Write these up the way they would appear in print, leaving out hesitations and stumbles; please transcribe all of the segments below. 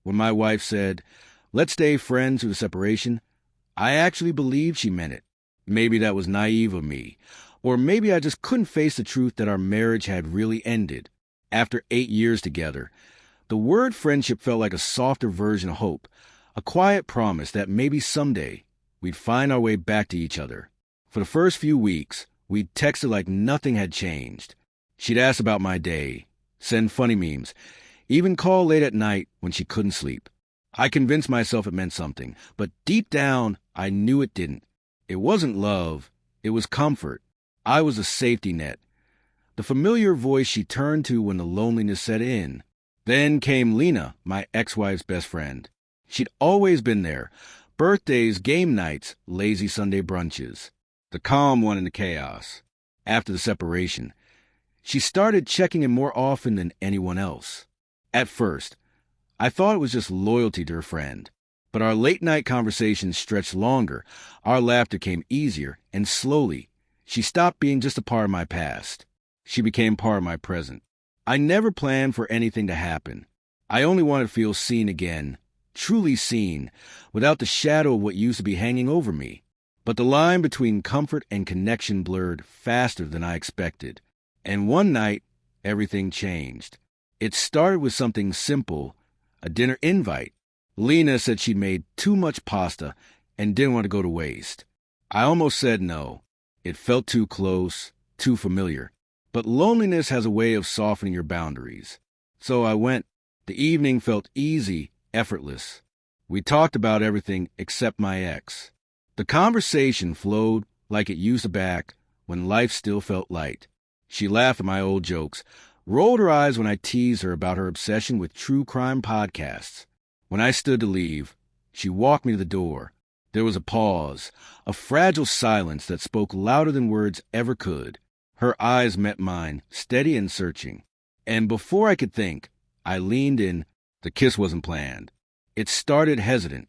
When my wife said, "Let's stay friends through the separation," I actually believed she meant it. Maybe that was naive of me. Or maybe I just couldn't face the truth that our marriage had really ended. After 8 years together, the word friendship felt like a softer version of hope, a quiet promise that maybe someday we'd find our way back to each other. For the first few weeks, we'd texted like nothing had changed. She'd ask about my day, send funny memes, even call late at night when she couldn't sleep. I convinced myself it meant something, but deep down, I knew it didn't. It wasn't love, it was comfort. I was a safety net, the familiar voice she turned to when the loneliness set in. Then came Lena, my ex-wife's best friend. She'd always been there. Birthdays, game nights, lazy Sunday brunches. The calm one in the chaos. After the separation, she started checking in more often than anyone else. At first, I thought it was just loyalty to her friend. But our late-night conversations stretched longer. Our laughter came easier, and slowly, she stopped being just a part of my past. She became part of my present. I never planned for anything to happen. I only wanted to feel seen again, truly seen, without the shadow of what used to be hanging over me. But the line between comfort and connection blurred faster than I expected. And one night, everything changed. It started with something simple, a dinner invite. Lena said she'd made too much pasta and didn't want to go to waste. I almost said no. It felt too close, too familiar. But loneliness has a way of softening your boundaries. So I went. The evening felt easy, effortless. We talked about everything except my ex. The conversation flowed like it used to back when life still felt light. She laughed at my old jokes, rolled her eyes when I teased her about her obsession with true crime podcasts. When I stood to leave, she walked me to the door. There was a pause, a fragile silence that spoke louder than words ever could. Her eyes met mine, steady and searching. And before I could think, I leaned in. The kiss wasn't planned. It started hesitant,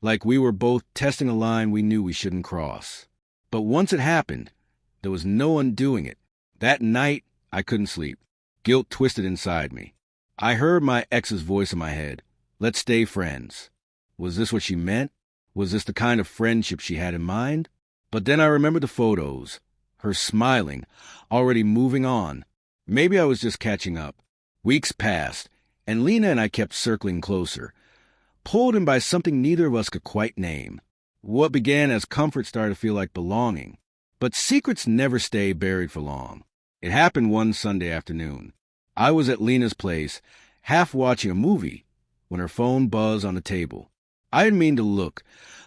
like we were both testing a line we knew we shouldn't cross. But once it happened, there was no undoing it. That night, I couldn't sleep. Guilt twisted inside me. I heard my ex's voice in my head. Let's stay friends. Was this what she meant? Was this the kind of friendship she had in mind? But then I remembered the photos. Her smiling, already moving on. Maybe I was just catching up. Weeks passed, and Lena and I kept circling closer, pulled in by something neither of us could quite name. What began as comfort started to feel like belonging. But secrets never stay buried for long. It happened one Sunday afternoon. I was at Lena's place, half watching a movie, when her phone buzzed on the table. I didn't mean to look,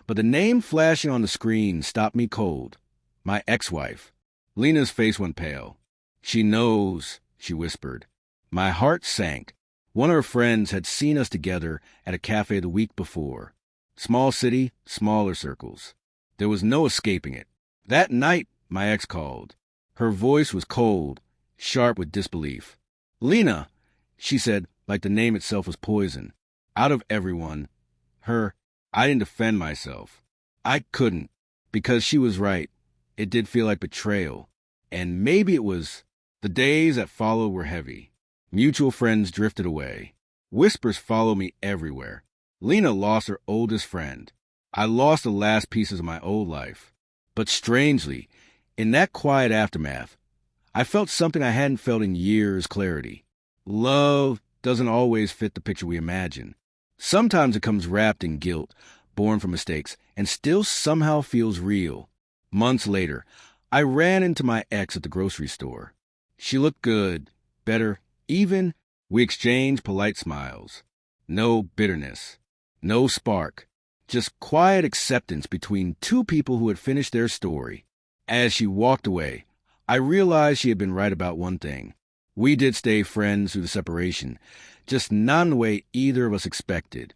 but the name flashing on the screen stopped me cold. My ex-wife. Lena's face went pale. "She knows," she whispered. My heart sank. One of her friends had seen us together at a cafe the week before. Small city, smaller circles. There was no escaping it. That night, my ex called. Her voice was cold, sharp with disbelief. "Lena," she said, like the name itself was poison. Out of everyone, her, I didn't defend myself. I couldn't, because she was right. It did feel like betrayal. And maybe it was. The days that followed were heavy. Mutual friends drifted away. Whispers followed me everywhere. Lena lost her oldest friend. I lost the last pieces of my old life. But strangely, in that quiet aftermath, I felt something I hadn't felt in years: clarity. Love doesn't always fit the picture we imagine. Sometimes it comes wrapped in guilt, born from mistakes, and still somehow feels real. Months later, I ran into my ex at the grocery store. She looked good, better, even. We exchanged polite smiles. No bitterness, no spark, just quiet acceptance between two people who had finished their story. As she walked away, I realized she had been right about one thing. We did stay friends through the separation, just not in the way either of us expected.